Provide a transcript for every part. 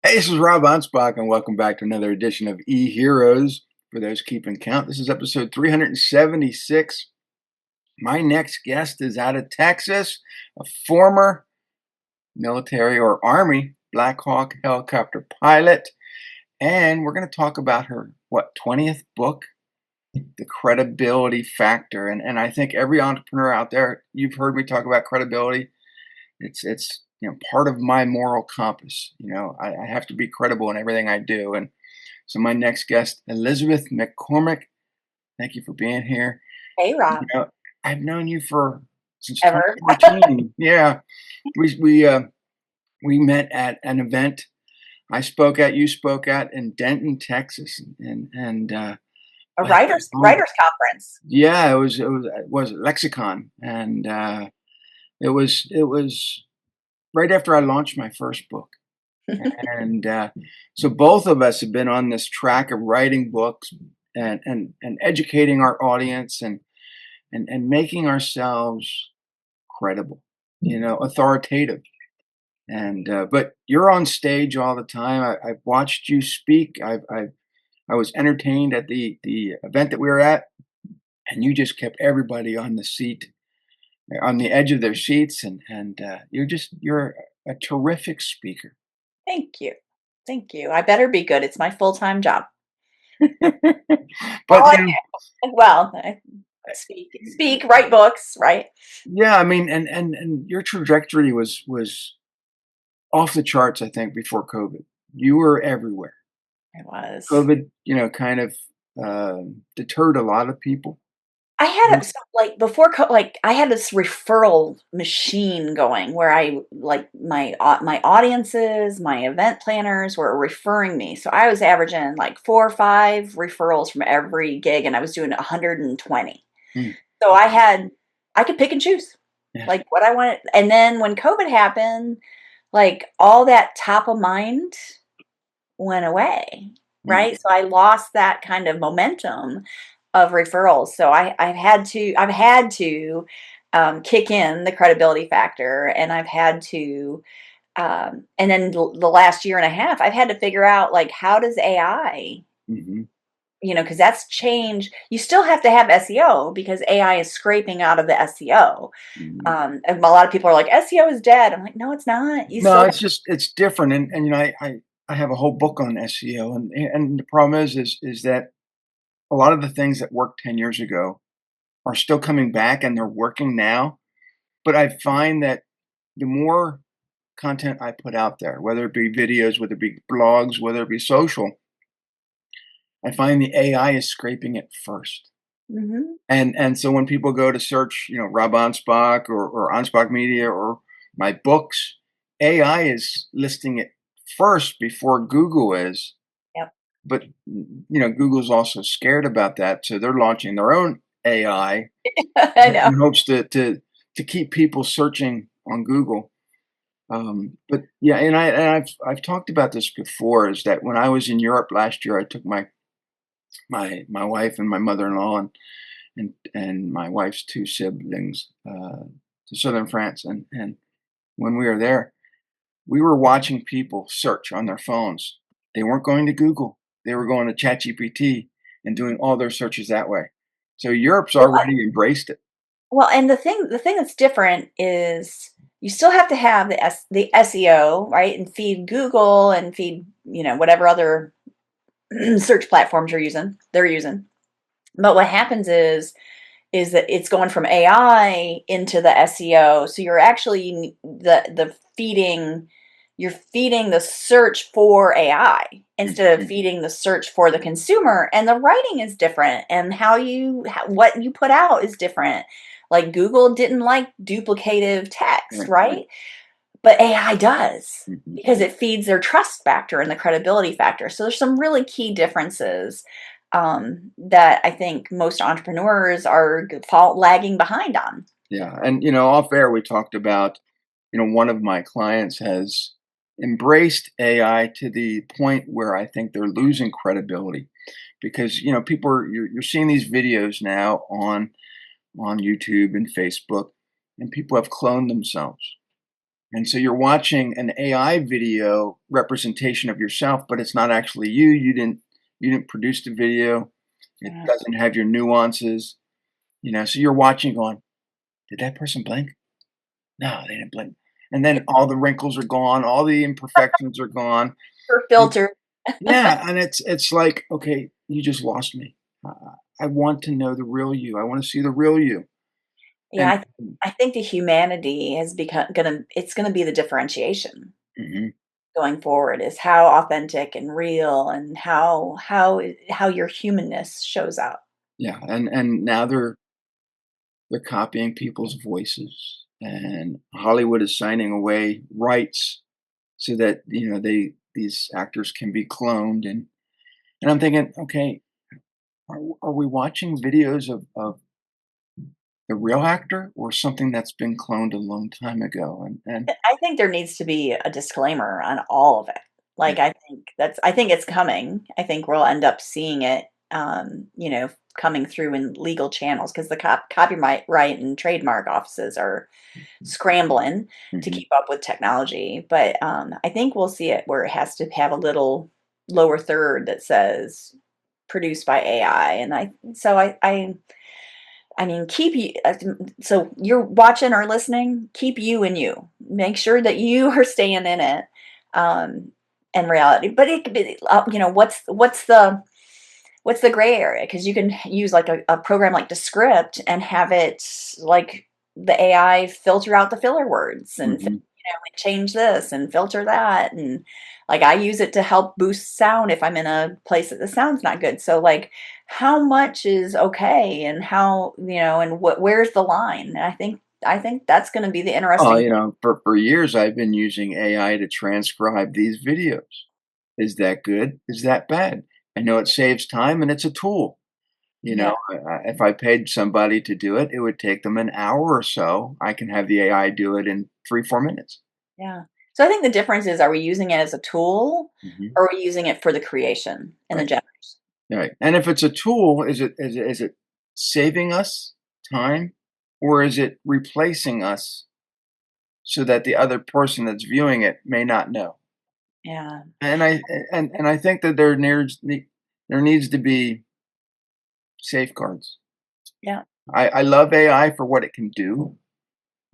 Hey, this is Rob Anspach, and welcome back to another edition of E-Heroes. For those keeping count, this is episode 376. My next guest is out of Texas, a former military or Army Black Hawk helicopter pilot, and we're going to talk about her, 20th book, The Credibility Factor. And I think every entrepreneur out there, you've heard me talk about credibility. It's part of my moral compass. I have to be credible in everything I do. And so my next guest, Elizabeth McCormick, thank you for being here. Hey, You Rob. know, I've known you since Ever? 2014. Yeah, we met at an event you spoke at in Denton, Texas, and A wow, writers conference. yeah, it was Lexicon, and it was right after I launched my first book. And so both of us have been on this track of writing books and educating our audience and making ourselves credible, authoritative. And but you're on stage all the time. I've watched you speak. I was entertained at the event that we were at, and you just kept everybody on the seat, on the edge of their seats, and you're a terrific speaker. Thank you. Thank you. I better be good. It's my full-time job. All But I do. Well, I speak, write books, right? yeah, I mean, and your trajectory was off the charts, I think, before COVID. You were everywhere. I was. COVID, kind of deterred a lot of people. I had a so, like, before co like, I had this referral machine going where my audiences, my event planners were referring me. So I was averaging, like, 4 or 5 referrals from every gig, and I was doing 120. Mm, So I could pick and choose, yeah. like, what I wanted, and then when COVID happened, like, all that top of mind went away, Mm, right? So I lost that kind of momentum of referrals. So I've had to kick in the credibility factor, and I've had to and then the last year and a half, I've had to figure out, like, how does AI, mhm, because that's changed. You still have to have SEO because AI is scraping out of the SEO. mhm. And a lot of people are like, SEO is dead. I'm like, no, it's not. You No, still it's different, and I have a whole book on SEO, and the problem is that a lot of the things that worked 10 years ago are still coming back, and they're working now. But I find that the more content I put out there, whether it be videos, whether it be blogs, whether it be social, I find the AI is scraping it first. Mhm. And so when people go to search, Rob Anspach or Anspach Media or my books, AI is listing it first before Google is. Yep. But Google's also scared about that, so they're launching their own AI I know. in hopes to keep people searching on Google. But yeah, and I've talked about this before. Is that when I was in Europe last year, I took my wife and my mother-in-law and my wife's two siblings to southern France, and when we were there, we were watching people search on their phones. They weren't going to Google; they were going to ChatGPT and doing all their searches that way. So Europe's Well, already embraced it. and the thing that's different is you still have to have the SEO, right? And feed Google and feed, whatever other search platforms they're using. But what happens is that it's going from AI into the SEO. So you're actually the feeding you're feeding the search for AI instead of Mhm. feeding the search for the consumer. And the writing is different, and what you put out is different. Like, Google didn't like duplicative text, Right, right? But AI does, mhm. because it feeds their trust factor and the credibility factor. So there's some really key differences that I think most entrepreneurs are lagging behind on. Yeah, and off air we talked about, one of my clients has embraced AI to the point where I think they're losing credibility because people you're seeing these videos now on YouTube and Facebook, and people have cloned themselves. And so you're watching an AI video representation of yourself, but it's not actually you. You didn't produce the video. It Yeah. doesn't have your nuances, so you're watching going, did that person blink? No, they didn't blink. And then all the wrinkles are gone, all the imperfections are gone. For And filter. yeah, and it's like, okay, you just lost me. I want to know the real you. I want to see the real you. Yeah, And I think the humanity has become it's gonna be the differentiation mhm, going forward is how authentic and real and how your humanness shows up. yeah, and now they're copying people's voices, and Hollywood is signing away rights so that these actors can be cloned, and I'm thinking, okay, are we watching videos of the real actor or something that's been cloned a long time ago? And I think there needs to be a disclaimer on all of it. yeah, Like, I think it's coming. I think we'll end up seeing it, coming through in legal channels because the copyright right and trademark offices are scrambling to mhm. keep up with technology. But I think we'll see it where it has to have a little lower third that says produced by AI. And I mean, keep you. So you're watching or listening. Keep you and you. Make sure that you are staying in it, um, in reality. But it could be, what's the gray area? Because you can use like a program like Descript and have it like the AI filter out the filler words and Mhm. change this and filter that. And like I use it to help boost sound if I'm in a place that the sound's not good. So like how much is okay and how, and where's the line? And I think that's going to be the Oh, interesting. for years I've been using AI to transcribe these videos. Is that good? Is that bad? I know it saves time and it's a tool. Yeah. If I paid somebody to do it, it would take them an hour or so. I can have the AI do it in 3, 4 minutes. Yeah. So I think the difference is, are we using it as a tool Mhm. or are we using it for the creation and the Right, generation? right. And if it's a tool, is it saving us time or is it replacing us so that the other person that's viewing it may not know? Yeah. And I think that there needs to be safeguards. Yeah. I love AI for what it can do,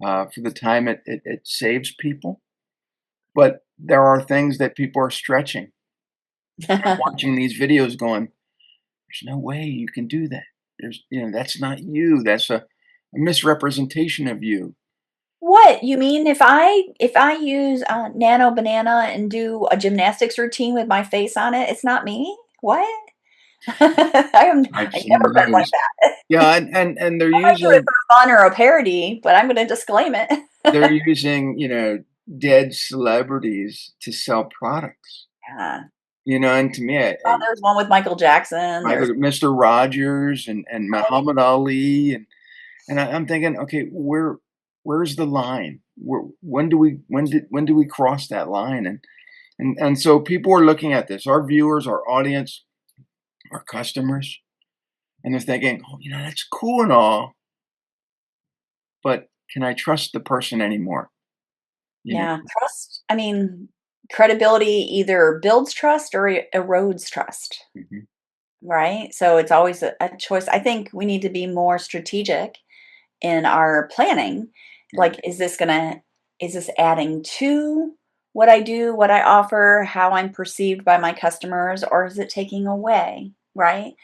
for the time it saves people, but there are things that people are stretching. I'm watching these videos going, "There's no way you can do that. That's not you. That's a misrepresentation of you." What? You mean if I use, Nano Banana and do a gymnastics routine with my face on it, it's not me? What? I've I seen never been like those. that. Yeah, and they're I might do it using for fun or a parody, but I'm gonna disclaim it. they're using, dead celebrities to sell products. Yeah. And to me, Oh, there's one with Michael Jackson, I there's look at Mr. Rogers and Muhammad Ali, and I'm thinking, okay, where's the line? When do we cross that line? And so people are looking at this, our viewers, our audience, our customers, and they're thinking, oh, that's cool and all, but can I trust the person anymore? You know, yeah, trust I mean, credibility either builds trust or erodes trust, Mhm. right? So it's always a choice. I think we need to be more strategic in our planning. Right. Like, is this adding to what I do, what I offer, how I'm perceived by my customers, or is it taking away, right?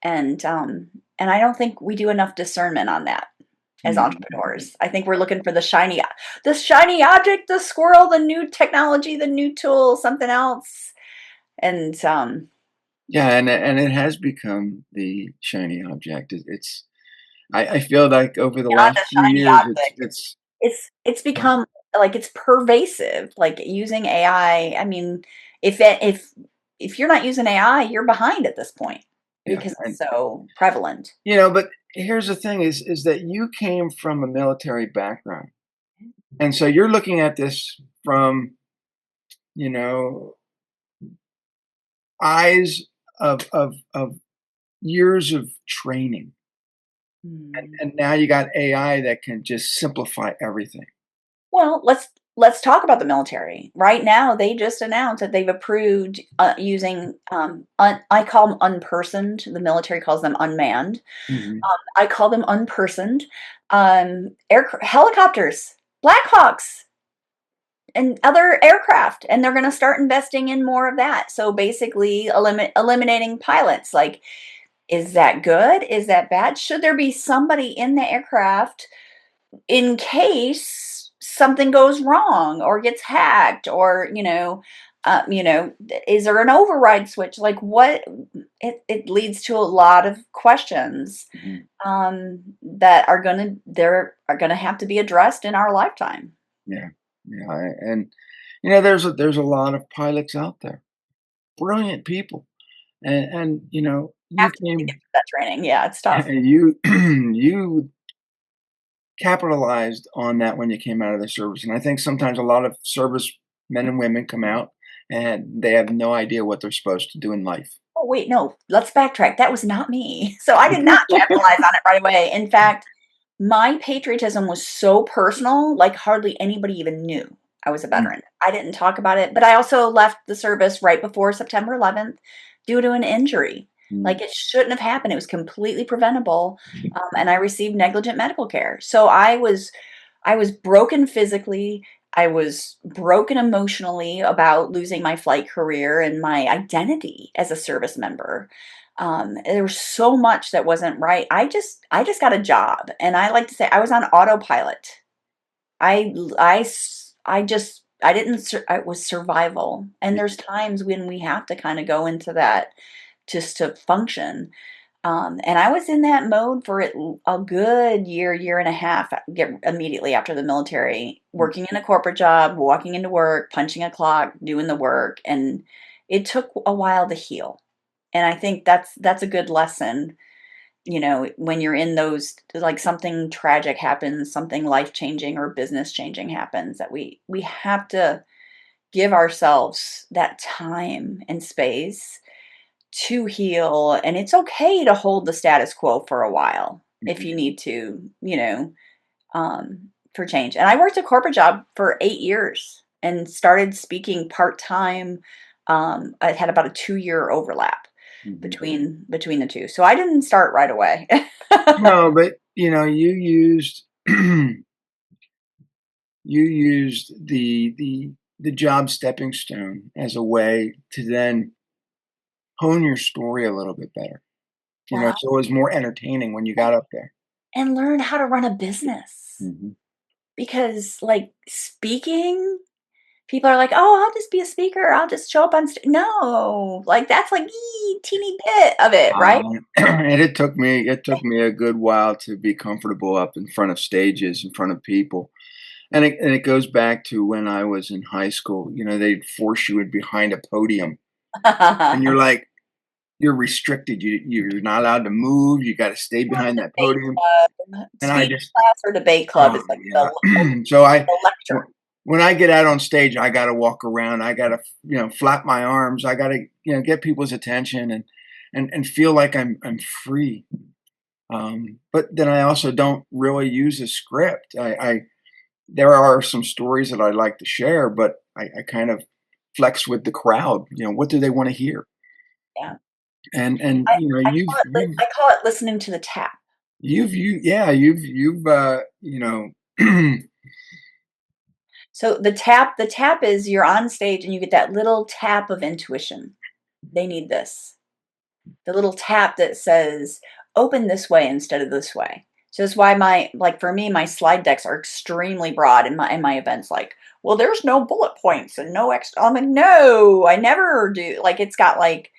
And and I don't think we do enough discernment on that as Mhm. entrepreneurs. I think we're looking for the shiny object, the squirrel, the new technology, the new tool, something else. And Yeah, and it has become the shiny object. I feel like over the beyond last a few shiny years, it's object, it's it's uh, become like it's pervasive. Like using AI. I mean, if you're not using AI, you're behind at this point yeah, because it's so prevalent. but here's the thing is that you came from a military background. And so you're looking at this from, you know, eyes of years of training. And Hmm. and now you got AI that can just simplify everything. Well, let's talk about the military. Right now, they just announced that they've approved using, I call them unpersoned. The military calls them unmanned. Hmm. I call them unpersoned helicopters, Black Hawks, and other aircraft. And they're going to start investing in more of that. So basically, eliminating pilots. Like, is that good? Is that bad? Should there be somebody in the aircraft in case something goes wrong or gets hacked, or is there an override switch? Like, what? It leads to a lot of questions Hmm. that are gonna have to be addressed in our lifetime. Yeah, yeah, and there's a lot of pilots out there, brilliant people, and you Have to get came, through that training. Yeah, it's tough. you you capitalized on that when you came out of the service, and I think sometimes a lot of service men and women come out and they have no idea what they're supposed to do in life. Oh, wait, no, let's backtrack. That was not me. So I did not capitalize on it right away. In fact, my patriotism was so personal, like hardly anybody even knew I was a Mm, veteran. I didn't talk about it, but I also left the service right before September 11th due to an injury. mm, Like, it shouldn't have happened. It was completely preventable, and I received negligent medical care. So I was broken physically. I was broken emotionally about losing my flight career and my identity as a service member. There was so much that wasn't right. I just got a job, and I like to say I was on autopilot. I didn't. It was survival, and there's times when we have to kind of go into that just to function. And I was in that mode for a good year, year and a half, get immediately after the military, mm. working in a corporate job, walking into work, punching a clock, doing the work, and it took a while to heal. And I think that's a good lesson, when you're in those, like, something tragic happens, something life-changing or business changing happens, that we have to give ourselves that time and space to heal, and it's okay to hold the status quo for a while if Mhm. you need to, for change. And I worked a corporate job for 8 years and started speaking part-time. I had about a 2-year overlap Mhm. between the 2. So I didn't start right away. No, but you used you used the job stepping stone as a way to then hone your story a little bit better. Well, So it was more entertaining when you got up there. and learn how to run a business, Mhm. because, like, speaking, people are like, "Oh, I'll just be a speaker. I'll just show up on st—" No, like, that's like teeny bit of it, right? And it took me a good while to be comfortable up in front of stages, in front of people. And it goes back to when I was in high school. They'd force you in behind a podium, and you're restricted. You're not allowed to move. You got to stay behind that Debate podium. club, And I speech just, class or debate club oh is like yeah. So the lecture. when I get out on stage, I got to walk around. I got to flap my arms. I got to get people's attention and feel like I'm free. But then I also don't really use a script. I There are some stories that I like to share, but I kind of flex with the crowd. What do they want to hear? Yeah. And I you know, I you've call it you've I call it listening to the tap. you yeah, you've So the tap is, you're on stage and you get that little tap of intuition. They need this. The little tap that says, "Open this way instead of this way." So that's why for me, my slide decks are extremely broad in my events. Like, well, there's no bullet points and no extra. I'm like, no, I never do. Like, it's got like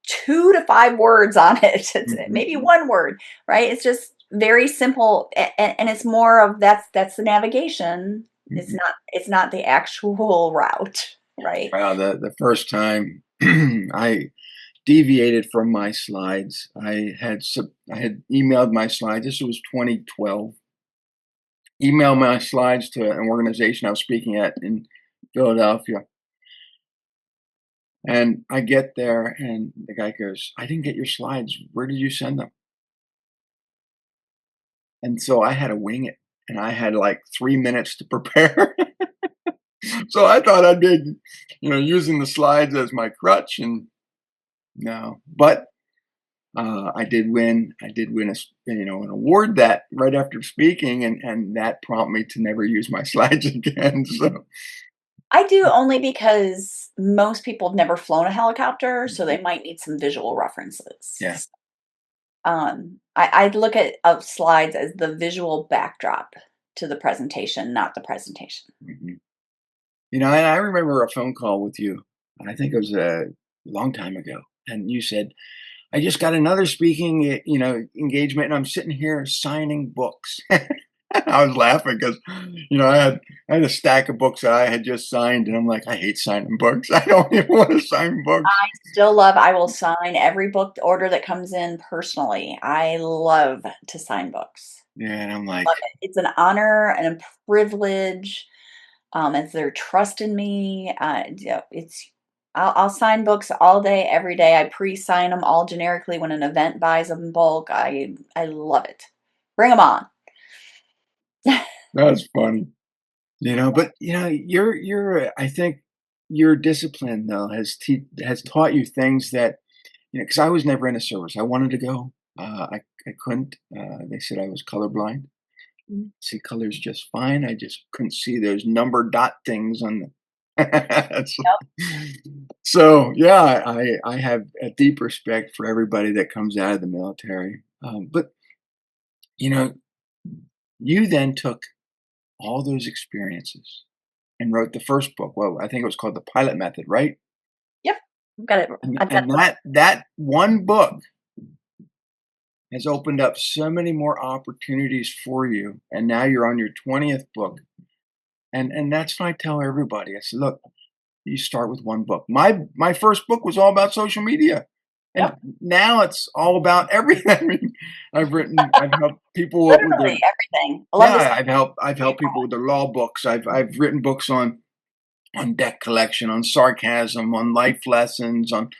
2 to 5 words on it. It's Mhm, maybe 1 word, right? It's just very simple, and it's more of, that's the navigation. It's mhm. not the actual route, right? Wow, the first time I deviated from my slides, I had emailed my slides. This was 2012. Emailed my slides to an organization I was speaking at in Philadelphia, and I get there, and the guy goes, "I didn't get your slides. Where did you send them?" And so I had to wing it, and I had like 3 minutes to prepare. So I thought I'd be, using the slides as my crutch, and no. But I did win. I did win an award that right after speaking, and that prompted me to never use my slides again. So I do only because most people have never flown a helicopter, so mhm, they might need some visual yeah. references. I look at slides as the visual backdrop to the presentation, not the presentation. Mhm. And I remember a phone call with you. I think it was a long time ago, and you said, "I just got another speaking, engagement, and I'm sitting here signing books." I was laughing because, I had a stack of books that I had just signed, and I'm like, I hate signing books. I don't even want to sign books. I will sign every book order that comes in personally. I love to sign books. Yeah, and I'm like, Love it. It's an honor and a privilege. It's their trust in me. Yeah, I'll sign books all day, every day. I pre-sign them all generically when an event buys them in bulk. I love it. Bring them on. that's funny. But I think your discipline though has taught you things that, because I was never in a service. I wanted to go. I couldn't. They said I was colorblind. Mm, See colors just fine. I just couldn't see those number dot things on the. so, yep, so, yeah, I have a deep respect for everybody that comes out of the military. But you know, you then took all those experiences and wrote the first book. Well, I think it was called The Pilot Method, right? yep. I've got it. I've got And that one book has opened up so many more opportunities for you. And now you're on your 20th book. And that's what I tell everybody. I said, look, you start with one book. My first book was all about social media. And Yep. now it's all about everything. I mean, I've helped people with their Literally everything. I love yeah, this. I've helped people with their law books. I've written books on debt collection, on sarcasm, on life lessons, on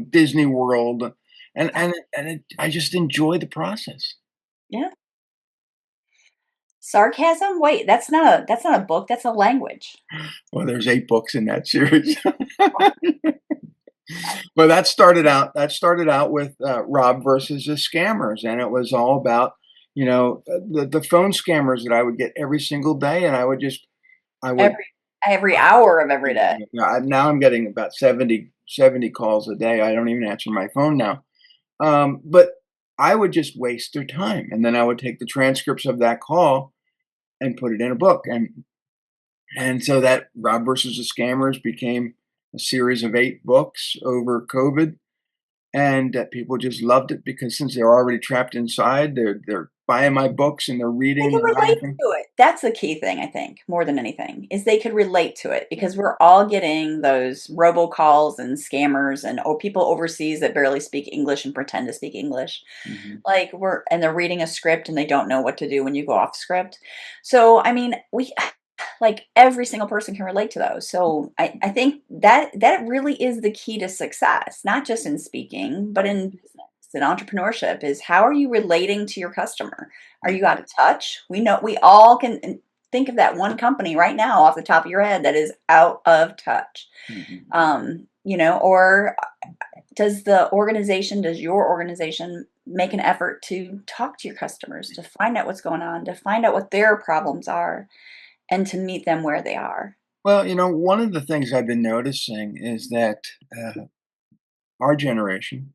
Disney World, I just enjoy the process. Yeah. Sarcasm? Wait, that's not a book, that's a language. Well, there's 8 books in that series. But that started out with, Rob versus the scammers, and it was all about, the phone scammers that I would get every single day, and I would Every hour of every day. now I'm getting about 70 calls a day. I don't even answer my phone now. But I would just waste their time, and then I would take the transcripts of that call and put it in a book, and so that Rob versus the Scammers became a series of 8 books over COVID, and people just loved it because since they're already trapped inside, they're buying my books and they're They reading can and relate laughing. to it. That's the key thing, I think, more than anything, is they could relate to it because we're all getting those robocalls and scammers and or people overseas that barely speak English and pretend to speak English. Mhm. Like they're reading a script and they don't know what to do when you go off script. So, I mean, we like every single person can relate to those. So I think that really is the key to success, not just in speaking, but in business and entrepreneurship is how are you relating to your customer? Are you out of touch? We know we all can think of that one company right now off the top of your head that is out of touch. Mhm. Or does your organization make an effort to talk to your customers, to find out what's going on, to find out what their problems are, and to meet them where they are? Well, one of the things I've been noticing is that, our generation,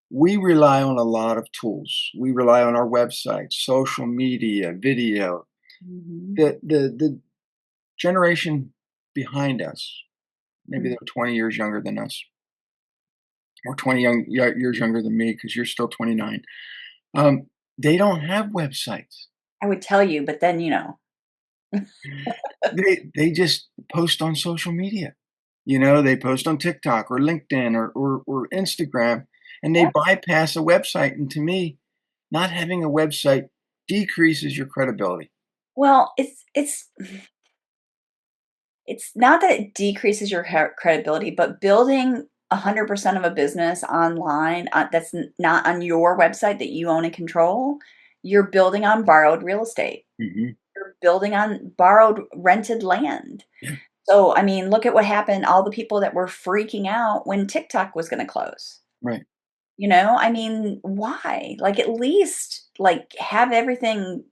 we rely on a lot of tools. We rely on our website, social media, video. Mhm. The generation behind us, maybe Mm. they're 20 years younger than us, or 20 years younger than me because you're still 29. They don't have websites. I would tell you, but then, They just post on social media. They post on TikTok or LinkedIn or Instagram, and they yep. bypass a website. And to me, not having a website decreases your credibility. Well, it's not that it decreases your credibility, but building 100% of a business online that's not on your website that you own and control, you're building on borrowed real estate. Mhm. building on borrowed, rented land. Yeah. So, I mean, look at what happened, all the people that were freaking out when TikTok was gonna close. Right. I mean, why? Like, at least, like, have everything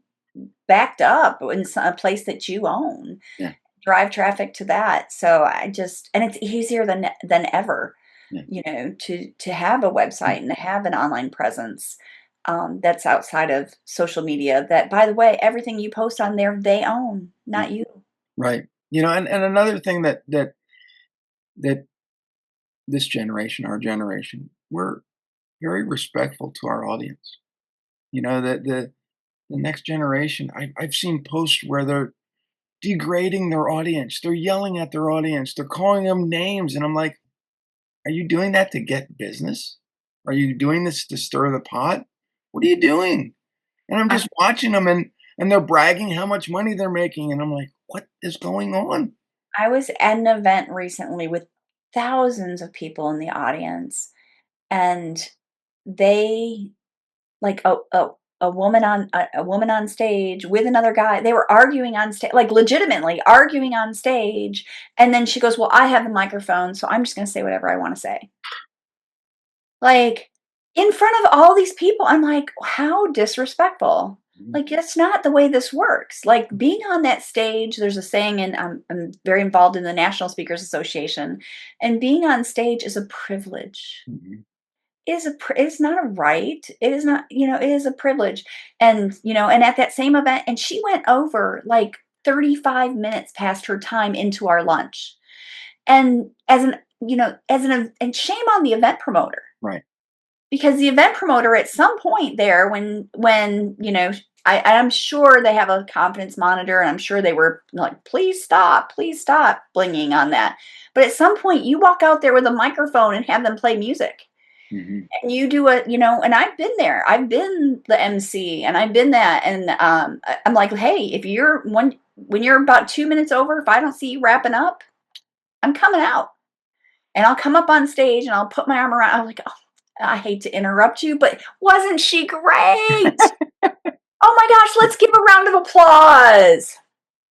backed up in a place that you own. Yeah. Drive traffic to that. So I just and it's easier than ever, Yeah. to have a website and to have an online presence, that's outside of social media that, by the way, everything you post on there, they own, Yeah. not you. Right. And another thing that this generation, our generation, we're very respectful to our audience. The next generation, I've seen posts where they're degrading their audience. They're yelling at their audience. They're calling them names. And I'm like, are you doing that to get business? Are you doing this to stir the pot? What are you doing? And I'm I just watching them and they're bragging how much money they're making. And I'm like, what is going on? I was at an event recently with thousands of people in the audience, and they like a woman on stage with another guy. They were arguing on stage, like legitimately arguing on stage. And then she goes, "Well, I have the microphone, so I'm just going to say whatever I want to say." Like in front of all these people, I'm like, how disrespectful. Mhm. Like, that's not the way this works. Like, being on that stage, there's a saying, and I'm very involved in the National Speakers Association, and being on stage is a privilege. Mhm. It's not a right. It is not, it is a privilege. And, and at that same event, and she went over like 35 minutes past her time into our lunch. And and shame on the event promoter, Right. because the event promoter at some point there, when, I'm sure they have a confidence monitor, and I'm sure they were like, please stop blinging on that. But at some point you walk out there with a microphone and have them play music. Mhm. And you do and I've been there. I've been the MC, and I've been that. And I'm like, hey, if you're when you're about 2 minutes over, if I don't see you wrapping up, I'm coming out. And I'll come up on stage and I'll put my arm around. I'm like, oh, I hate to interrupt you, but wasn't she great? Oh my gosh, let's give a round of applause.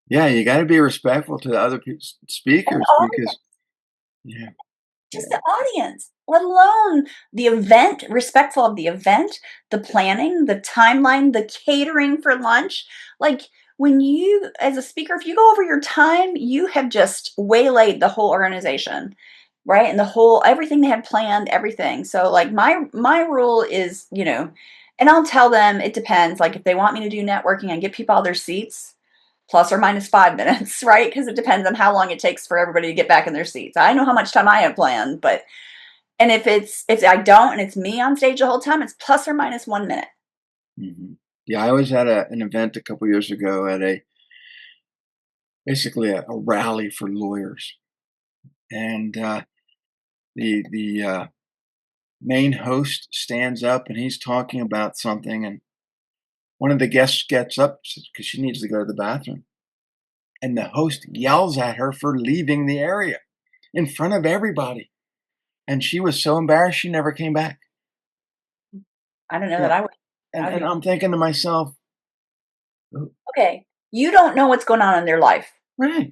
Yeah, you gotta be respectful to the other And speakers all because yeah, just yeah. the audience, let alone the event, respectful of the event, the planning, the timeline, the catering for lunch. Like, when you, as a speaker, if you go over your time, you have just waylaid the whole organization, right? And the whole, everything they had planned, everything. So, like, my rule is, and I'll tell them it depends. Like, if they want me to do networking and get people all their seats, plus or minus 5 minutes, right? Because it depends on how long it takes for everybody to get back in their seats. I know how much time I have planned, but and if I don't and it's me on stage the whole time, it's plus or minus 1 minute. Mhm. Yeah, I was at an event a couple years ago at basically a rally for lawyers, and the main host stands up and he's talking about something, and one of the guests gets up because she needs to go to the bathroom, and the host yells at her for leaving the area in front of everybody, and she was so embarrassed she never came back. I don't know Yeah, that I would. and I would and be I'm thinking to myself, "Oh, okay. You don't know what's going on in their life. right,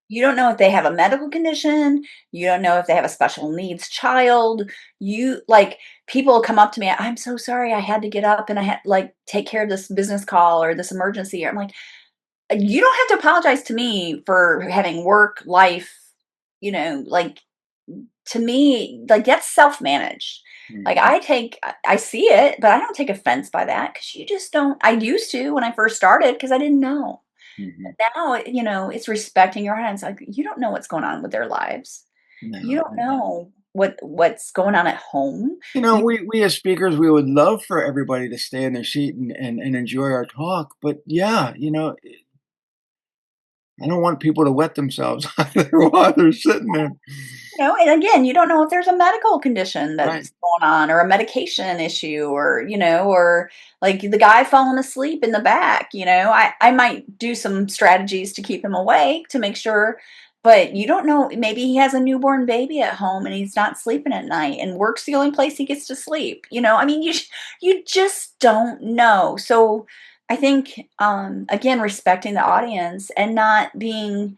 You don't know if they have a medical condition. You don't know if they have a special needs child. You like People come up to me. I'm so sorry. I had to get up and I had like take care of this business call or this emergency. I'm like, you don't have to apologize to me for having work life. Like, to me, like, that's self-managed. Like, mhm, I see it, but I don't take offense by that, because you just don't. I used to when I first started because I didn't know. mhm." Now, it's respecting your audience. Like, you don't know what's going on with their lives. You No, don't know what's going on at home. You we as speakers, we would love for everybody to stay in their seat and enjoy our talk, but yeah, I don't want people to wet themselves either while they're sitting there. And again, you don't know if there's a medical condition Right. that's going on, or a medication issue, or like the guy falling asleep in the back. I might do some strategies to keep him awake to make sure, but you don't know. Maybe he has a newborn baby at home and he's not sleeping at night, and work's the only place he gets to sleep. I mean, you just don't know. So I think, again, respecting the audience and not being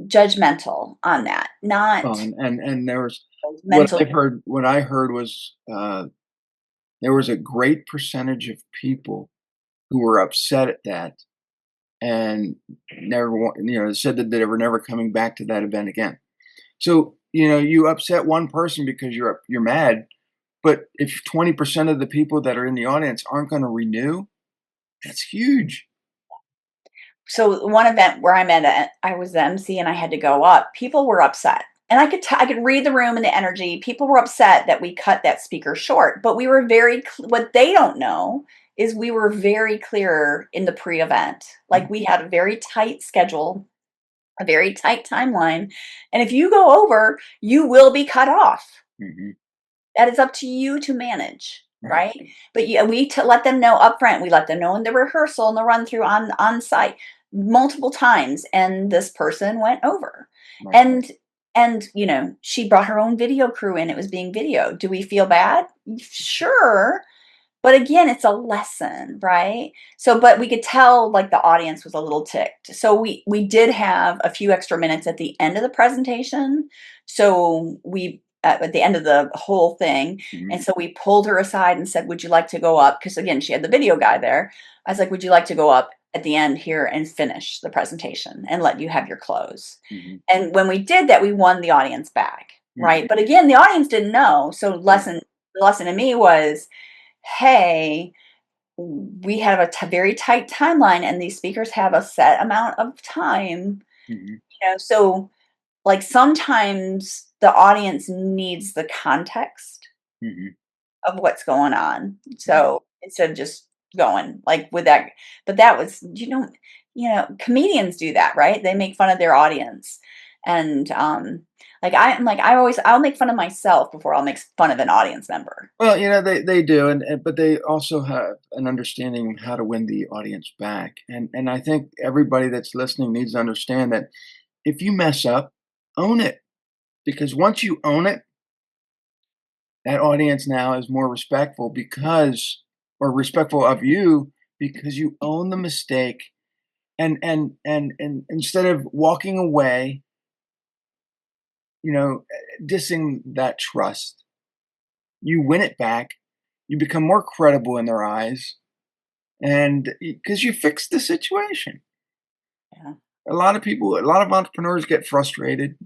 judgmental on that, Well, not and there was mentally. what I heard was, there was a great percentage of people who were upset at that and said that they were never coming back to that event again. So, you upset one person because you're mad, but if 20% of the people that are in the audience aren't gonna renew, that's huge. So one event where I'm at, I was the MC and I had to go up. People were upset, and I could read the room and the energy. People were upset that we cut that speaker short, but we were what they don't know is we were very clear in the pre-event. Mhm, Like we had a very tight schedule, a very tight timeline, and if you go over, you will be cut off. mhm, That is up to you to manage, right, right? But yeah, let them know upfront. We let them know in the rehearsal and the run through on site multiple times, and this person went over, right. and she brought her own video crew in. It was being videoed. Do we feel bad? Sure, but again, it's a lesson, right? So, but we could tell like the audience was a little ticked. So we did have a few extra minutes at the end of the presentation. So we at the end of the whole thing, Mhm, and so we pulled her aside and said, "Would you like to go up?" Because again, she had the video guy there. I was like, "Would you like to go up at the end here and finish the presentation and let you have your close?" mhm, And when we did that, we won the audience back, mhm, right? But again, the audience didn't know. So right, the lesson to me was, hey, we have a very tight timeline and these speakers have a set amount of time, mhm, so like sometimes the audience needs the context mhm, of what's going on. right. So instead of just going like with that, but that was, comedians do that, right? They make fun of their audience. And like I'll make fun of myself before I'll make fun of an audience member. Well, they do, but they also have an understanding of how to win the audience back, and I think everybody that's listening needs to understand that if you mess up, own it, because once you own it, that audience now is more respectful or respectful of you because you own the mistake, and instead of walking away, dissing that trust, you win it back, you become more credible in their eyes, and because you fixed the situation. Yeah. A lot of entrepreneurs get frustrated,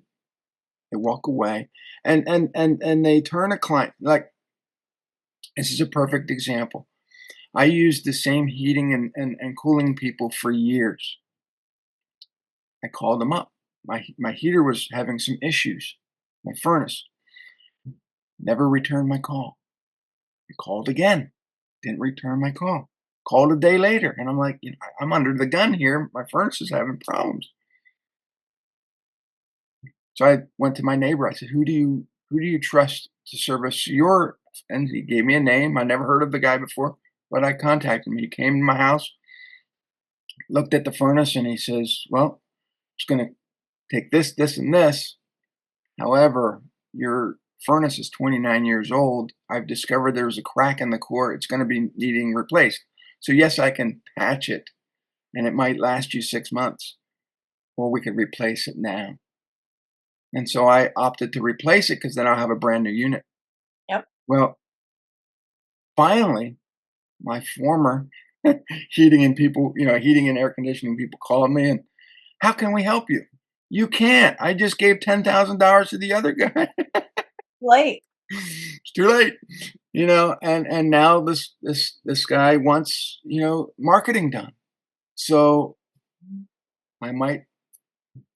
they walk away, and they turn a client. Like, this is a perfect example. I used the same heating and cooling people for years. I called them up. My heater was having some issues, my furnace. Never returned my call. I called again, didn't return my call. Called a day later, and I'm like, I'm under the gun here. My furnace is having problems. So I went to my neighbor. I said, "Who do you trust to service your?" And he gave me a name. I never heard of the guy before, but I contacted him. He came to my house, looked at the furnace, and he says, "Well, it's going to take this, this, and this. However, your furnace is 29 years old. I've discovered there's a crack in the core. It's going to be needing replaced. So yes, I can patch it, and it might last you 6 months, or we could replace it now." And so I opted to replace it because then I'll have a brand new unit. Yep. Well, finally, my former heating and air conditioning people called me and, "How can we help you?" "You can't. I just gave $10,000 to the other guy." Late. It's too late. And now this guy wants, marketing done. So I might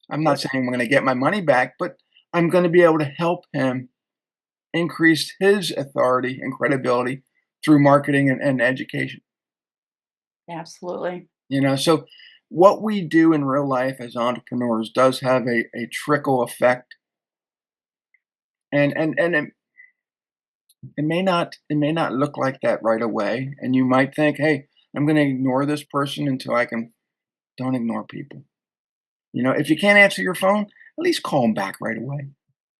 I'm not saying I'm gonna get my money back, but I'm gonna be able to help him increase his authority and credibility through marketing and education. Absolutely. So what we do in real life as entrepreneurs does have a trickle effect, and it may not look like that right away, and you might think, "Hey, I'm going to ignore this person until I can." Don't ignore people. If you can't answer your phone, at least call them back right away.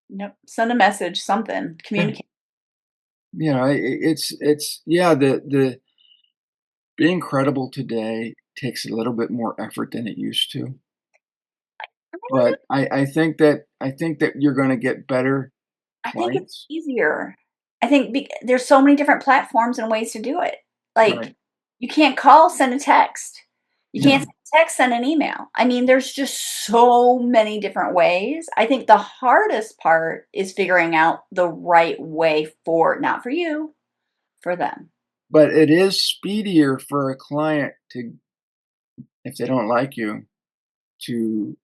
Yep. Send a message, something, Yeah. communicate. It's yeah, being credible today takes a little bit more effort than it used to. But I think that you're gonna get better I think it's clients. easier. I think there's so many different platforms and ways to do it. Right. Like, you can't call, send a text. You can't No. send a text, send an email. I mean, there's just so many different ways. I think the hardest part is figuring out the right way for not for you, for them. But it is speedier for a client to, if they don't like you, to,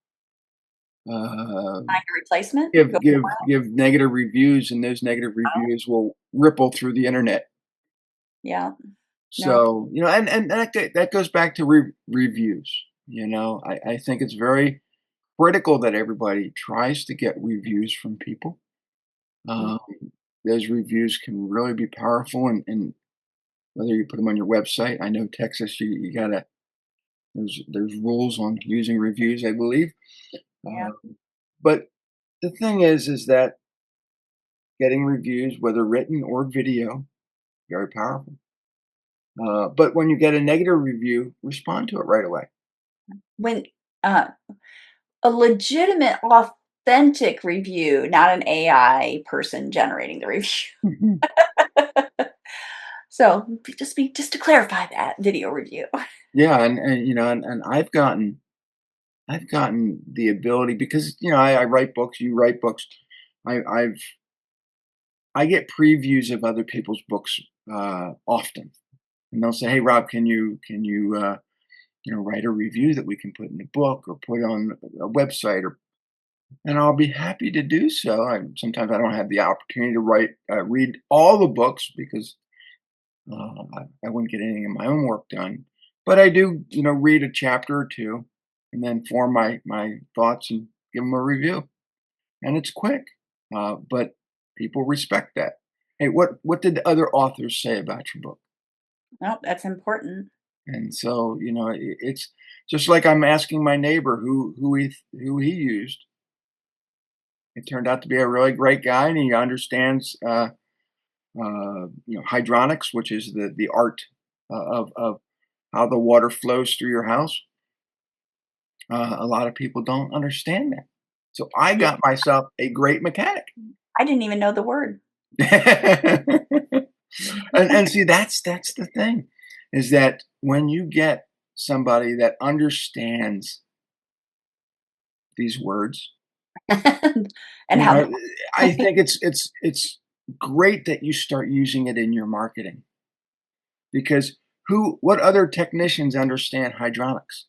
uh, Find a replacement, go give negative reviews, and those negative out. reviews will ripple through the internet. Yeah. No. So, and that goes back to reviews, I think it's very critical that everybody tries to get reviews from people. Mm, Um, those reviews can really be powerful, and whether you put them on your website. I know Texas, you gotta there's rules on using reviews, I believe. yeah. But the thing is that getting reviews, whether written or video, very powerful. But when you get a negative review, respond to it right away. When uh a legitimate, authentic review, not an AI person generating the review. Mhm. So, just to clarify that video review. Yeah, and I've gotten the ability because I write books, you write books. I I've I get previews of other people's books often, and they'll say, "Hey, Rob, can you write a review that we can put in the book or put on a website?" And I'll be happy to do so. Sometimes I don't have the opportunity to read all the books because I wouldn't get any of my own work done. But I do, read a chapter or two, and then form my thoughts and give them a review. And it's quick, but people respect that. Hey, what did the other authors say about your book? No, that's important. And so, it's just like I'm asking my neighbor who he used. It turned out to be a really great guy, and he understands hydronics, which is the art of how the water flows through your house. A lot of people don't understand that, so I Yeah, got myself a great mechanic. I didn't even know the word. And see, that's the thing, is that when you get somebody that understands these words, And you how know, I think it's great that you start using it in your marketing because what other technicians understand hydronics?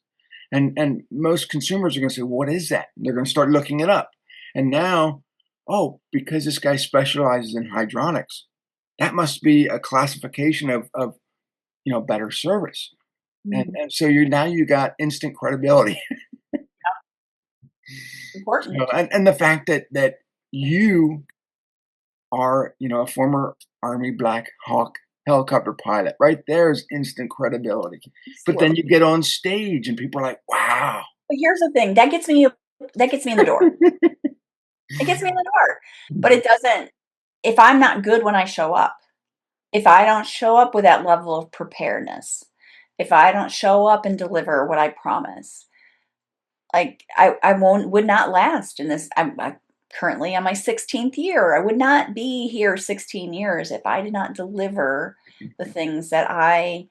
And most consumers are gonna say, "What is that?" They're gonna start looking it up. And now, "Oh, because this guy specializes in hydronics, that must be a classification of better service." And Mhm. and so you got instant credibility. So, Important. and the fact that you are, a former Army Black Hawk helicopter pilot, right there is instant credibility. But Well, then you get on stage and people are like, "Wow." but here's the thing, that gets me in the door. It gets me in the door, but it doesn't if I'm not good when I show up, if I don't show up with that level of preparedness, if I don't show up and deliver what I promise, like, I would not last in this. I'm currently on my 16th year. I would not be here 16 years if I did not deliver the things that I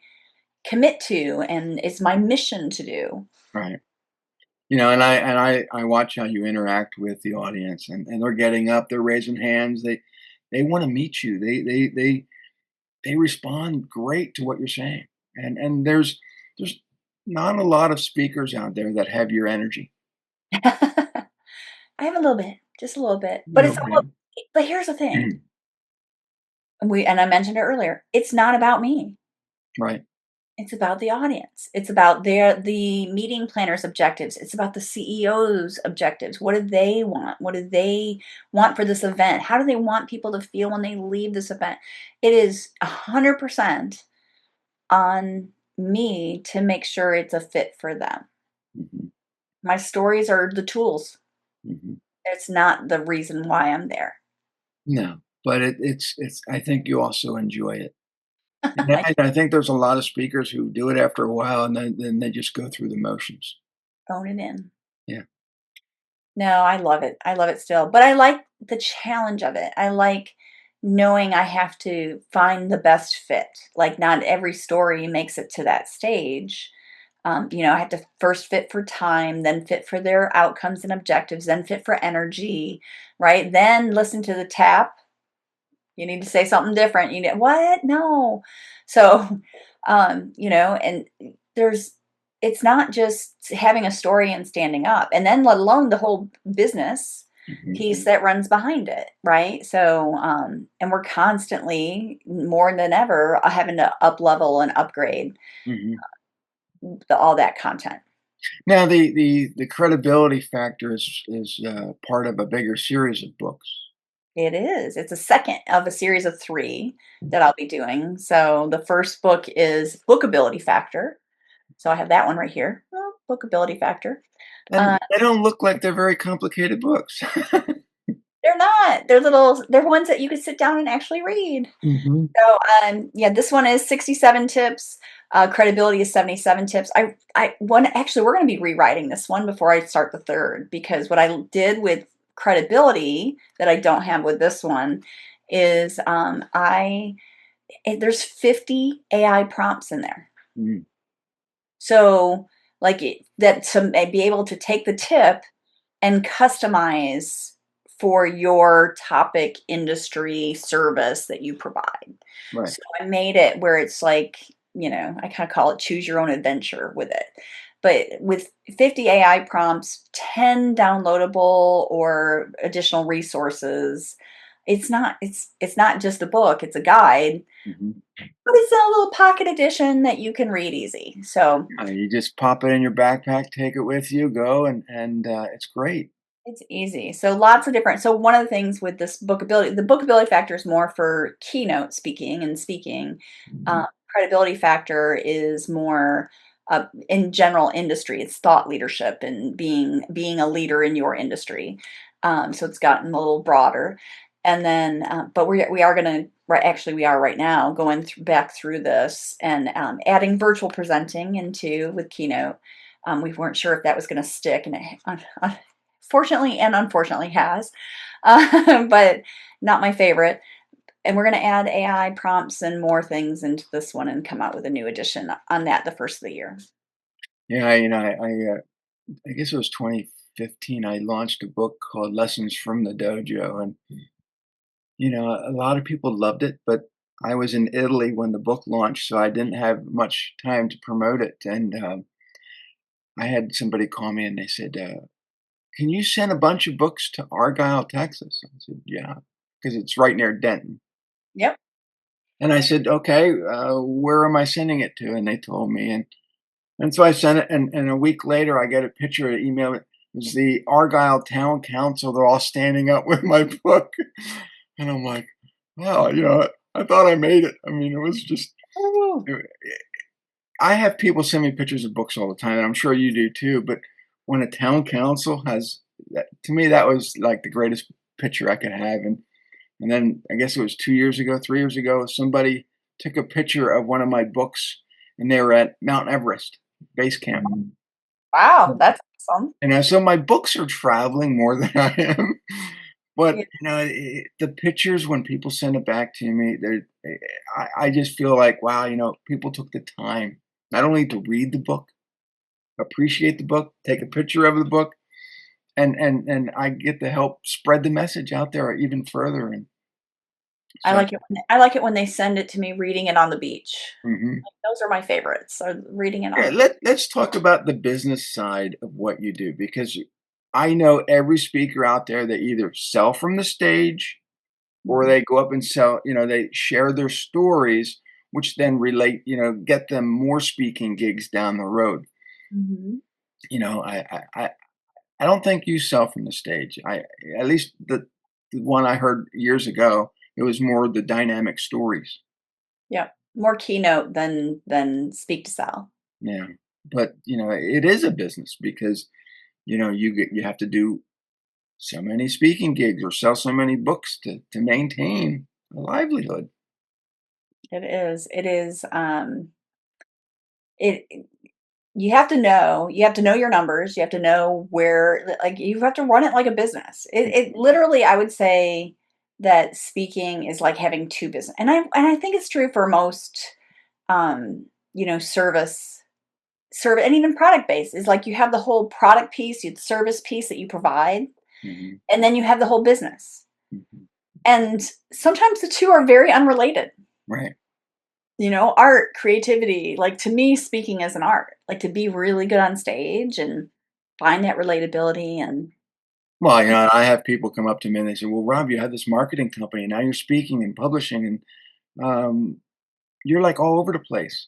commit to and it's my mission to do. Right. And I watch how you interact with the audience, and they're getting up, they're raising hands, they wanna meet you. They respond great to what you're saying. And there's not a lot of speakers out there that have your energy. I have a little bit, just a little bit, but it's all Okay. but here's the thing, and I mentioned it earlier, it's not about me. Right. It's about the audience. It's about the meeting planners' objectives. It's about the CEO's objectives. What do they want? What do they want for this event? How do they want people to feel when they leave this event? It is 100% on me to make sure it's a fit for them. Mhm. My stories are the tools. Mhm. It's not the reason why I'm there. No, but it's I think you also enjoy it. And I think there's a lot of speakers who do it after a while, and then they just go through the motions. Phone it in. Yeah. No, I love it. I love it still, but I like the challenge of it. I like knowing I have to find the best fit. Like, not every story makes it to that stage. I have to first fit for time, then fit for their outcomes and objectives, then fit for energy, right? Then listen to the tap. You need to say something different. You know what? No. So, and there's it's not just having a story and standing up, and then let alone the whole business Mhm, piece that runs behind it, right? So, and we're constantly more than ever having to up level and upgrade mhm. all that content. Now the credibility factor is part of a bigger series of books. It is. It's a second of a series of 3 that I'll be doing. So the first book is Bookability Factor. So I have that one right here. Oh, Bookability Factor. And Uh, they don't look like they're very complicated books. they're not. They're ones that you could sit down and actually read. Mhm. So, yeah, this one is 67 tips. Credibility is 77 tips. Actually, we're going to be rewriting this one before I start the third, because what I did with credibility that I don't have with this one is there's 50 AI prompts in there. Mm, So, like that to be able to take the tip and customize for your topic, industry, service that you provide. right. So I made it where it's like, I kind of call it choose your own adventure with it. But with 50 AI prompts, 10 downloadable or additional resources, it's not just a book, it's a guide, Mhm. but it's a little pocket edition that you can read easy. So You just pop it in your backpack, take it with you, go, and it's great. it's easy. So lots of different. So one of the things with this bookability, the bookability factor is more for keynote speaking and speaking. Credibility factor is more in general industry. It's thought leadership and being a leader in your industry. So it's gotten a little broader. And then, but we are going to right. Actually, we are right now going back through this and adding virtual presenting into with keynote. We weren't sure if that was going to stick, and fortunately and unfortunately has, but not my favorite. And we're going to add AI prompts and more things into this one and come out with a new edition on that the first of the year. Yeah, I guess it was 2015, I launched a book called Lessons from the Dojo, and, a lot of people loved it, but I was in Italy when the book launched, so I didn't have much time to promote it, and, I had somebody call me and they said, "Can you send a bunch of books to Argyle, Texas?" I said, "Yeah," because it's right near Denton. Yep. And I said, "Okay, where am I sending it to?" And they told me, and so I sent it, and a week later, I get a picture, an email. It was the Argyle Town Council. They're all standing up with my book, and I'm like, "Wow, I thought I made it." I mean, it was just. Oh, I have people send me pictures of books all the time, and I'm sure you do too. But when a town council has that, to me, that was like the greatest picture I could have. And then I guess it was 2 years ago, 3 years ago, somebody took a picture of one of my books, and they were at Mount Everest base camp. wow, that's awesome. So my books are traveling more than I am. But Yeah, the pictures when people send it back to me, I just feel like wow, people took the time not only to read the book, appreciate the book, take a picture of the book, and I get to help spread the message out there even further. And I so, like it. I like it when they send it to me reading it on the beach. mhm. Those are my favorites. So reading it on Yeah, the beach. let's talk about the business side of what you do because I know every speaker out there that either sell from the stage or Mhm. they go up and sell, they share their stories, which then relate, get them more speaking gigs down the road. Mhm. You know, I don't think you sell from the stage. At least the one I heard years ago, it was more the dynamic stories. Yep. More keynote than speak to sell. Yeah. But, it is a business because, you have to do so many speaking gigs or sell so many books to maintain a livelihood. It is. It is. It you have to know your numbers. You have to know where, like, you have to run it like a business. It literally, I would say that speaking is like having two business, and I think it's true for most, um, service and even product based is like you have the whole product piece, you the service piece that you provide, Mhm, and then you have the whole business. mhm. And sometimes the two are very unrelated. Right. Art, creativity, like to me, speaking is an art, like to be really good on stage and find that relatability and Well, I have people come up to me and they say, "Well, Rob, you have this marketing company, and now you're speaking and publishing, and um, you're like all over the place."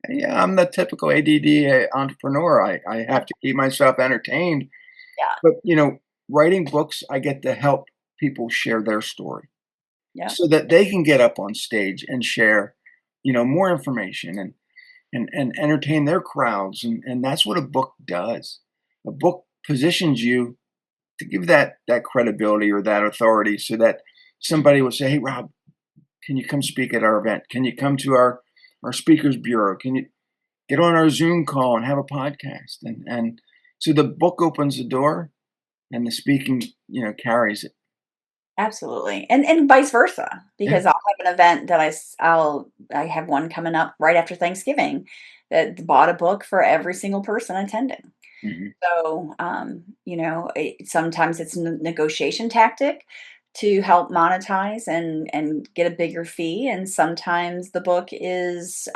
Yeah, I'm the typical ADD entrepreneur. I yeah, have to keep myself entertained, yeah, but writing books, I get to help people share their story yeah, so that they can get up on stage and share, more information and entertain their crowds, and that's what a book does. A book positions you to give that credibility or that authority so that somebody will say, "Hey, Rob, can you come speak at our event? Can you come to our speakers bureau? Can you get on our Zoom call and have a podcast?" And so the book opens the door and the speaking, carries it. absolutely, and vice versa, Yeah. because I'll have an event that I have one coming up right after Thanksgiving that bought a book for every single person attending. Mhm. So, sometimes it's a negotiation tactic to help monetize and get a bigger fee, and sometimes the book is,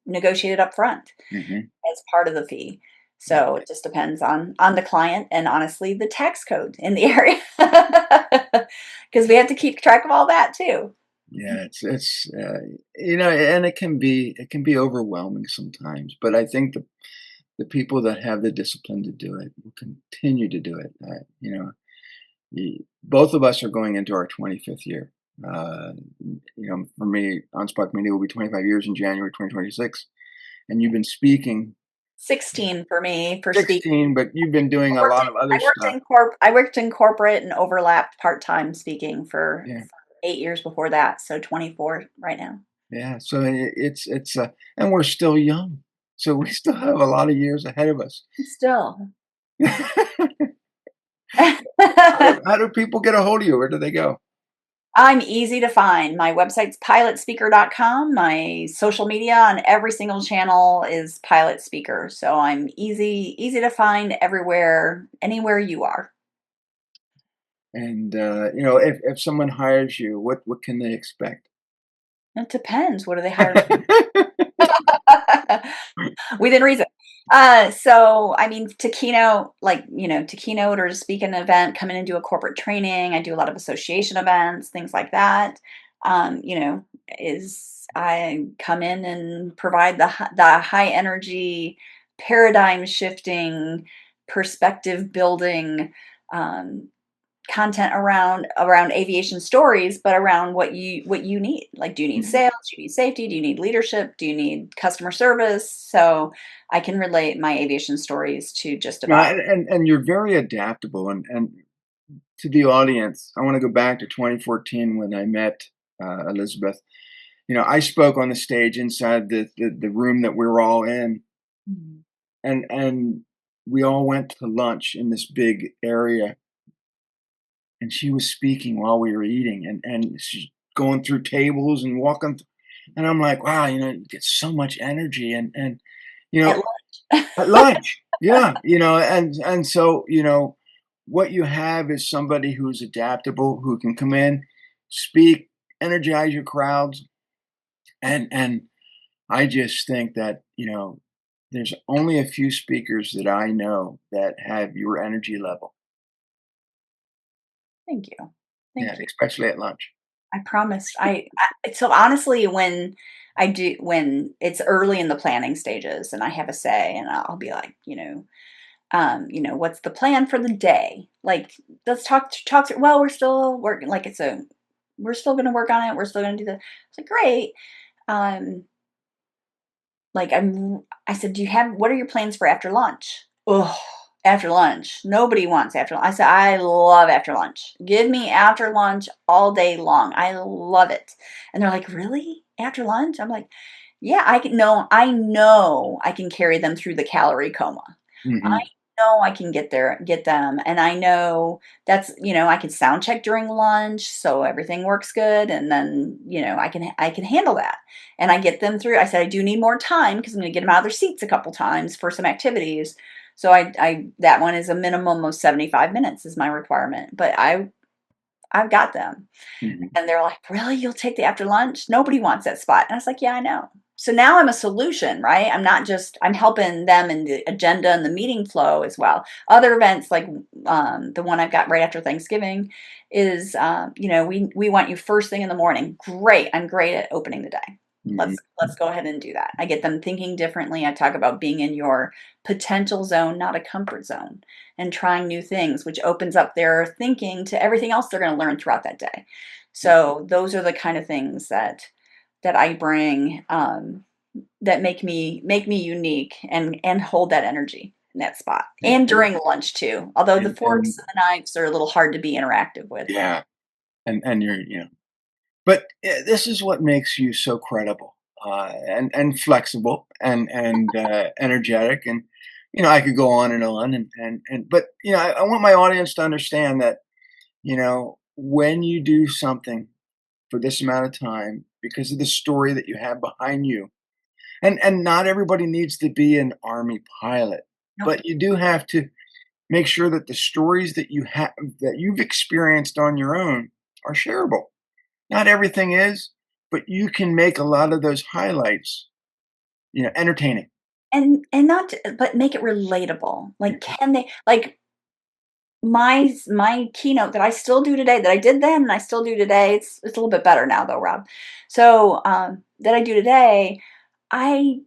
negotiated up front Mhm. as part of the fee. Yeah. So it just depends on the client and honestly the tax code in the area, because we have to keep track of all that too. Yeah, and it can be overwhelming sometimes, but I think the people that have the discipline to do it will continue to do it. Both of us are going into our 25th year. For me, Anspach Media will be 25 years in January 2026, and you've been speaking 16 for me for speaking. 16, but you've been doing a Worked lot in of other I worked stuff. in corporate and overlapped part-time speaking Yeah, for 8 years before that, so 24 right now. yeah. So and we're still young, so we still have a lot of years ahead of us. Still. How do people get a hold of you? Where do they go? I'm easy to find. My website's pilotspeaker.com. My social media on every single channel is Pilot Speaker, so I'm easy to find everywhere, anywhere you are. And if someone hires you, what can they expect? It depends. What do they hire me? Within reason. So I mean, to keynote or to speak at an event, come in and do a corporate training. I do a lot of association events, things like that. Is I come in and provide the high energy, paradigm shifting, perspective building, um, content around aviation stories, but around what you need. Like, do you need Mhm. sales? Do you need safety? Do you need leadership? Do you need customer service? So I can relate my aviation stories to just Yeah, about. and you're very adaptable, and to the audience, I want to go back to 2014 when I met Elizabeth. I spoke on the stage inside the room that we were all in, Mhm. and we all went to lunch in this big area, and she was speaking while we were eating, and she's going through tables and walking, and I'm like, wow, you get so much energy, and you At know lunch. at lunch, yeah, and so what you have is somebody who's adaptable, who can come in, speak, energize your crowds, and I just think that there's only a few speakers that I know that have your energy level. Thank you. Yeah, Thank you. especially at lunch. I promised. So honestly, when it's early in the planning stages and I have a say, and I'll be like, what's the plan for the day? Like, let's talk through. Well, we're still working. Like, we're still going to work on it. We're still going to do the. It's like, great. Um, like, I said, what are your plans for after lunch? Oh, after lunch. Nobody wants after lunch. I said, I love after lunch. Give me after lunch all day long. I love it. And they're like, really? after lunch? I'm like, yeah, I know I can carry them through the calorie coma. I Hmm. know I can get them, and I know that's, I can sound check during lunch, so everything works good, and then, I can handle that. And I get them through. I said I do need more time because I'm gonna get them out of their seats a couple times for some activities. So I that one is a minimum of 75 minutes is my requirement, but I've got them. Hmm. And they're like, "Really? You'll take the after lunch? Nobody wants that spot." And I was like, "Yeah, I know." So now I'm a solution, right? I'm helping them in the agenda and the meeting flow as well. Other events like the one I've got right after Thanksgiving is, we want you first thing in the morning. Great. I'm great at opening the day. Hmm. Let's go ahead and do that. I get them thinking differently. I talk about being in your potential zone, not a comfort zone, and trying new things, which opens up their thinking to everything else they're going to learn throughout that day. So those are the kind of things that I bring, that make me unique and hold that energy in that spot. Yeah. And during lunch too, although the And forks and the knives are a little hard to be interactive with. yeah, and you're, but this is what makes you so credible, and flexible, and energetic, and I could go on and on, and but I want my audience to understand that when you do something for this amount of time because of the story that you have behind you, and not everybody needs to be an army pilot, Nope. but you do have to make sure that the stories that you've experienced on your own are shareable. Not everything is, but you can make a lot of those highlights, entertaining. And not but make it relatable. Like, Mhm, can they like my keynote that I still do today, that I did then and I still do today, it's a little bit better now though, Rob. So, that I do today, I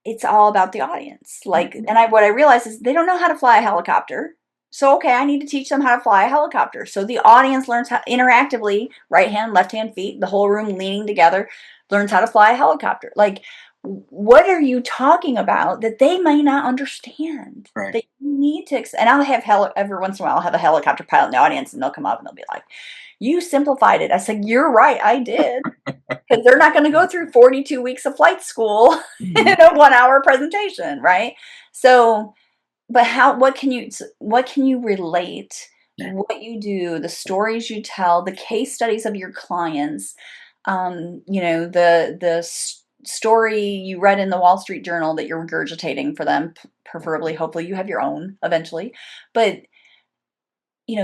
it's all about the audience. Like, mhm, and what I realize is they don't know how to fly a helicopter. So, okay, I need to teach them how to fly a helicopter. So the audience learns how interactively, right hand, left hand, feet, the whole room leaning together, learns how to fly a helicopter. Like, what are you talking about that they may not understand? right. That you need to, and I'll have every once in a while, I'll have a helicopter pilot in the audience and they'll come up and they'll be like, "You simplified it." I said, "You're right, I did." Because they're not going to go through 42 weeks of flight school Mhm, in a 1 hour presentation, right? So, but what can you relate, yeah, what you do, the stories you tell, the case studies of your clients, the story you read in the Wall Street Journal that you're regurgitating for them, preferably, hopefully you have your own eventually, but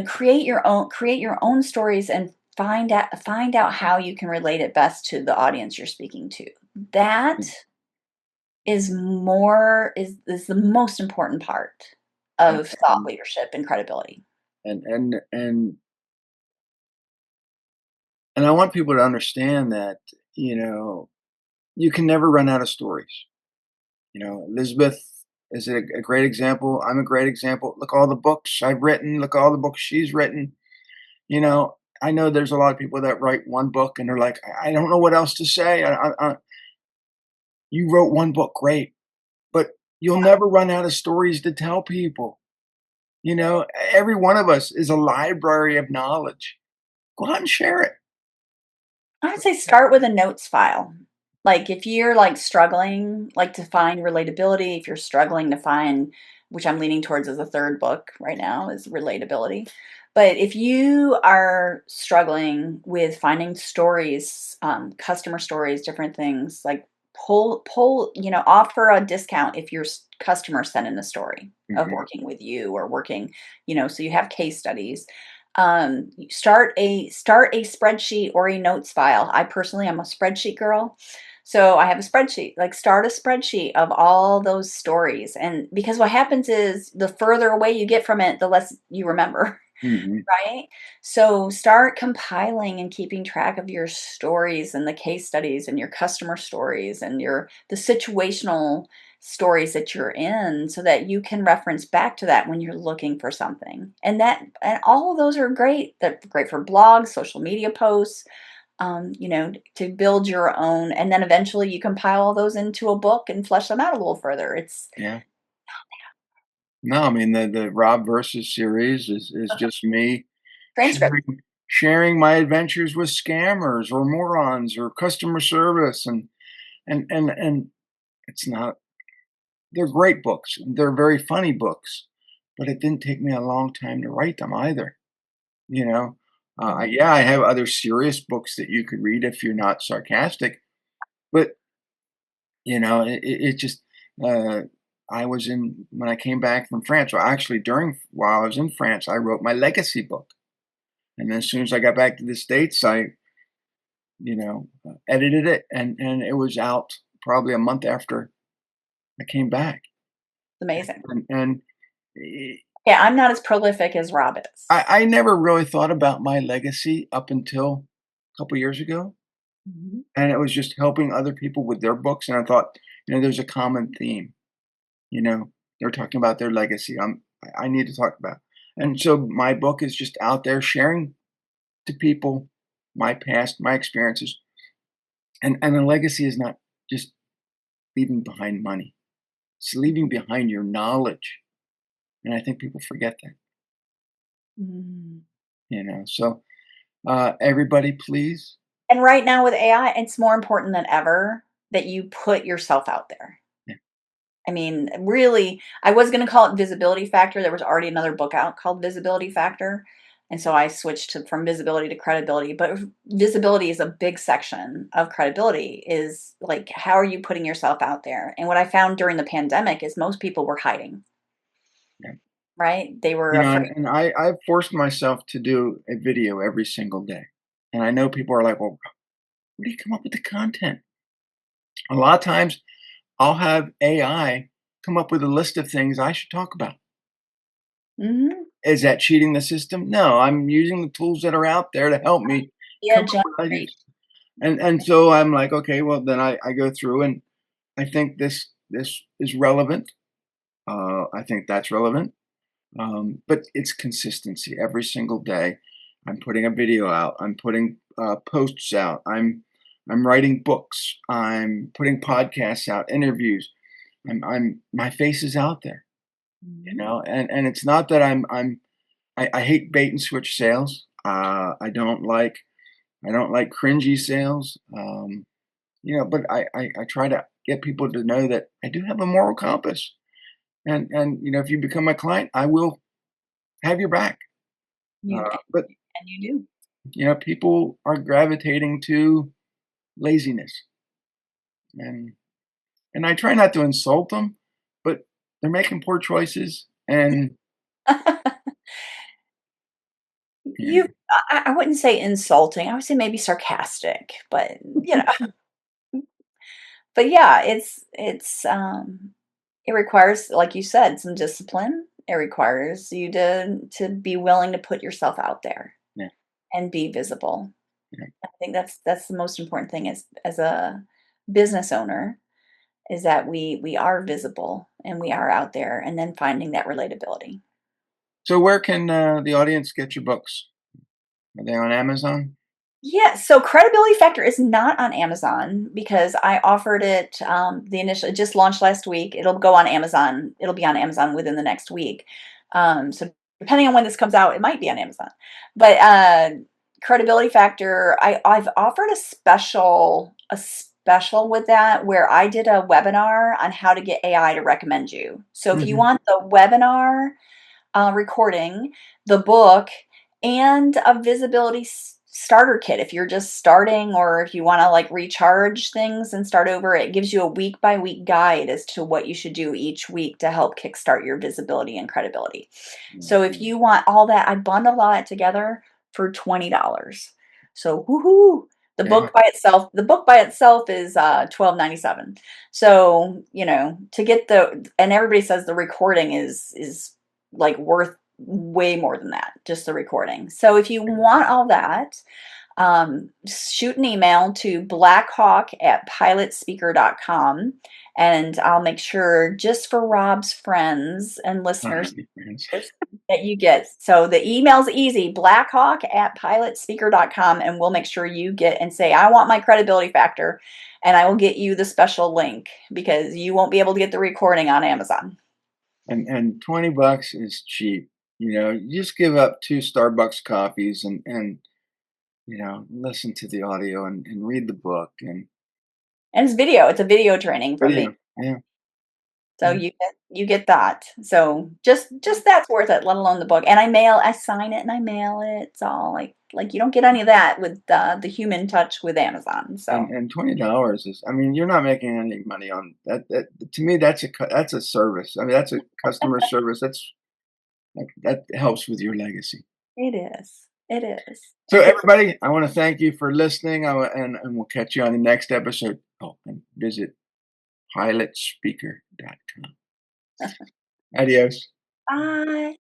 create your own stories and find out how you can relate it best to the audience you're speaking to. That mm, is the most important part and of thought and leadership and credibility. and I want people to understand that, you know, you can never run out of stories. Elizabeth is a great example. I'm a great example. Look all the books I've written. Look all the books she's written. I know there's a lot of people that write one book and they're like, I don't know what else to say. You wrote one book, great, but you'll never run out of stories to tell people. Every one of us is a library of knowledge. Go out and share it. I would say start with a notes file. Like, if you're, like, struggling, like, to find relatability, if you're struggling to find, which I'm leaning towards as a 3rd book right now, is relatability. But if you are struggling with finding stories, customer stories, different things, like, offer a discount if your customer sent in a story of Mhm, working with you or working, so you have case studies. Start a spreadsheet or a notes file. I personally am a spreadsheet girl. So I have a spreadsheet. Like, start a spreadsheet of all those stories. And because what happens is the further away you get from it, the less you remember. mhm, Right? So start compiling and keeping track of your stories and the case studies and your customer stories and the situational stories that you're in, so that you can reference back to that when you're looking for something. And all of those are great. They're great for blogs, social media posts, to build your own, and then eventually you compile all those into a book and flesh them out a little further. It's yeah. No, I mean, the Rob Versus series is just me sharing transcript. sharing my adventures with scammers or morons or customer service, and it's not. They're great books. They're very funny books, but it didn't take me a long time to write them either. You know, Mhm. yeah, I have other serious books that you could read if you're not sarcastic, but it just. Uh, I was in when I came back from France. Well, actually, during while I was in France, I wrote my legacy book, and then as soon as I got back to the states, I edited it, and it was out probably a month after I came back, It's amazing. and eh, Yeah, I'm not as prolific as Rob is. I never really thought about my legacy up until a couple years ago, Mhm. and it was just helping other people with their books, and I thought, there's a common theme, you know, they're talking about their legacy, I need to talk about, and so my book is just out there sharing to people my past, my experiences, and a legacy is not just leaving behind money, it's leaving behind your knowledge, and I think people forget that, Mm. so, everybody please. And right now with AI, it's more important than ever that you put yourself out there. Yeah. I mean, really, I was gonna call it visibility factor. There was already another book out called Visibility Factor, and so I switched from visibility to credibility, but visibility is a big section of credibility, is, like, how are you putting yourself out there? And what I found during the pandemic is most people were hiding, Yeah. right? They were afraid. And I've forced myself to do a video every single day. And I know people are like, well, where do you come up with the content? A lot of times I'll have AI come up with a list of things I should talk about. Mhm. Is that cheating the system? No, I'm using the tools that are out there to help me Yeah, come up with generate. ideas. And so I'm like, okay, well then I go through and I think this is relevant. I think that's relevant. But it's consistency every single day. I'm putting a video out. I'm putting posts out. I'm writing books. I'm putting podcasts out, interviews. I'm my face is out there, Mhm. and it's not that I hate bait and switch sales. I don't like cringy sales. But I try to get people to know that I do have a moral compass, and if you become my client, I will have your back. You But and you do. people are gravitating to laziness, and I try not to insult them, but they're making poor choices, and you You I wouldn't say insulting, I would say maybe sarcastic, but, but yeah, it requires, like you said, some discipline. It requires you to be willing to put yourself out there yeah, and be visible. yeah. I think that's the most important thing as a business owner, is that we are visible and we are out there, and then finding that relatability. So where can the audience get your books? Are they on Amazon? Yeah, so Credibility Factor is not on Amazon because I offered it, it just launched last week. It'll go on Amazon. It'll be on Amazon within the next week. So depending on when this comes out, it might be on Amazon. But Credibility Factor, I've offered a special with that, where I did a webinar on how to get AI to recommend you. So if you Hmm. want the webinar recording, the book, and a visibility starter kit. If you're just starting, or if you want to like recharge things and start over, it gives you a week by week guide as to what you should do each week to help kickstart your visibility and credibility. So if you want all that, I bundle all that together for $20. So woohoo! Yeah, The book by itself is $12.97. So, to get and everybody says the recording is like worth way more than that, just the recording. So if you want all that, shoot an email to blackhawk@pilotspeaker.com, and I'll make sure, just for Rob's friends and listeners, friends. that you get. So the email's easy, blackhawk@pilotspeaker.com, and we'll make sure you get and say, I want my credibility factor, and I will get you the special link, because you won't be able to get the recording on Amazon. And $20 is cheap. You just give up two Starbucks coffees, and listen to the audio and read the book and And it's video. It's a video training from me. video. Yeah. So you get that. So just that's worth it, let alone the book. And I sign it and I mail it. It's all like you don't get any of that with the human touch with Amazon. So And $20 is, I mean, you're not making any money on that. That to me, that's a service. I mean, that's a customer service. That helps with your legacy. it is. It is. So, everybody, I want to thank you for listening, and we'll catch you on the next episode. Oh, and visit pilotspeaker.com. Adios. Bye.